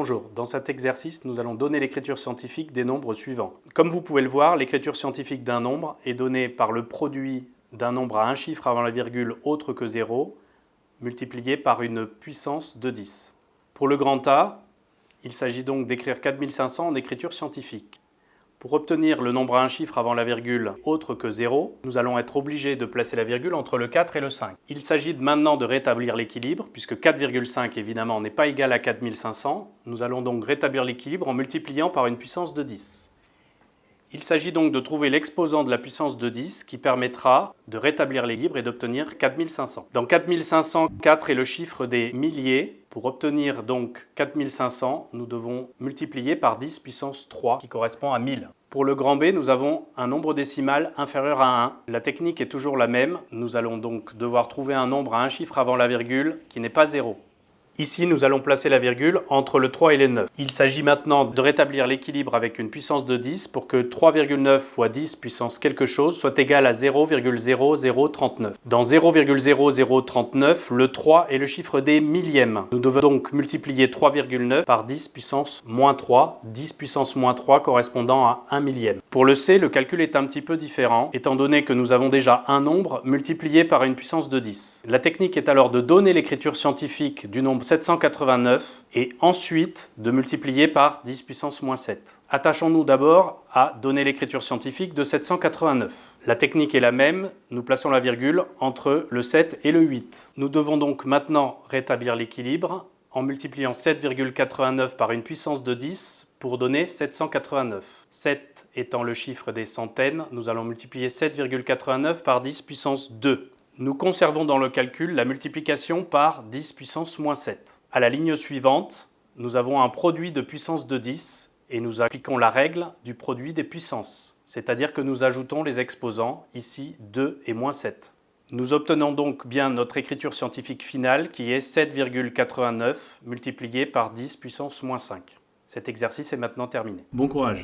Bonjour, dans cet exercice, nous allons donner l'écriture scientifique des nombres suivants. Comme vous pouvez le voir, l'écriture scientifique d'un nombre est donnée par le produit d'un nombre à un chiffre avant la virgule autre que 0, multiplié par une puissance de 10. Pour le grand A, il s'agit donc d'écrire 4500 en écriture scientifique. Pour obtenir le nombre à un chiffre avant la virgule autre que 0, nous allons être obligés de placer la virgule entre le 4 et le 5. Il s'agit maintenant de rétablir l'équilibre, puisque 4,5 évidemment n'est pas égal à 4500. Nous allons donc rétablir l'équilibre en multipliant par une puissance de 10. Il s'agit donc de trouver l'exposant de la puissance de 10 qui permettra de rétablir l'équilibre et d'obtenir 4500. Dans 4500, 4 est le chiffre des milliers. Pour obtenir donc 4500, nous devons multiplier par 10 puissance 3 qui correspond à 1000. Pour le grand B, nous avons un nombre décimal inférieur à 1. La technique est toujours la même. Nous allons donc devoir trouver un nombre à un chiffre avant la virgule qui n'est pas 0. Ici, nous allons placer la virgule entre le 3 et le 9. Il s'agit maintenant de rétablir l'équilibre avec une puissance de 10 pour que 3,9 fois 10 puissance quelque chose soit égal à 0,0039. Dans 0,0039, le 3 est le chiffre des millièmes. Nous devons donc multiplier 3,9 par 10 puissance moins 3, 10 puissance moins 3 correspondant à 1 millième. Pour le C, le calcul est un petit peu différent, étant donné que nous avons déjà un nombre multiplié par une puissance de 10. La technique est alors de donner l'écriture scientifique du nombre 789 et ensuite de multiplier par 10 puissance moins 7. Attachons-nous d'abord à donner l'écriture scientifique de 789. La technique est la même, nous plaçons la virgule entre le 7 et le 8. Nous devons donc maintenant rétablir l'équilibre en multipliant 7,89 par une puissance de 10 pour donner 789. 7 étant le chiffre des centaines, nous allons multiplier 7,89 par 10 puissance 2. Nous conservons dans le calcul la multiplication par 10 puissance moins 7. À la ligne suivante, nous avons un produit de puissance de 10 et nous appliquons la règle du produit des puissances. C'est-à-dire que nous ajoutons les exposants, ici 2 et moins 7. Nous obtenons donc bien notre écriture scientifique finale qui est 7,89 multiplié par 10 puissance moins 5. Cet exercice est maintenant terminé. Bon courage!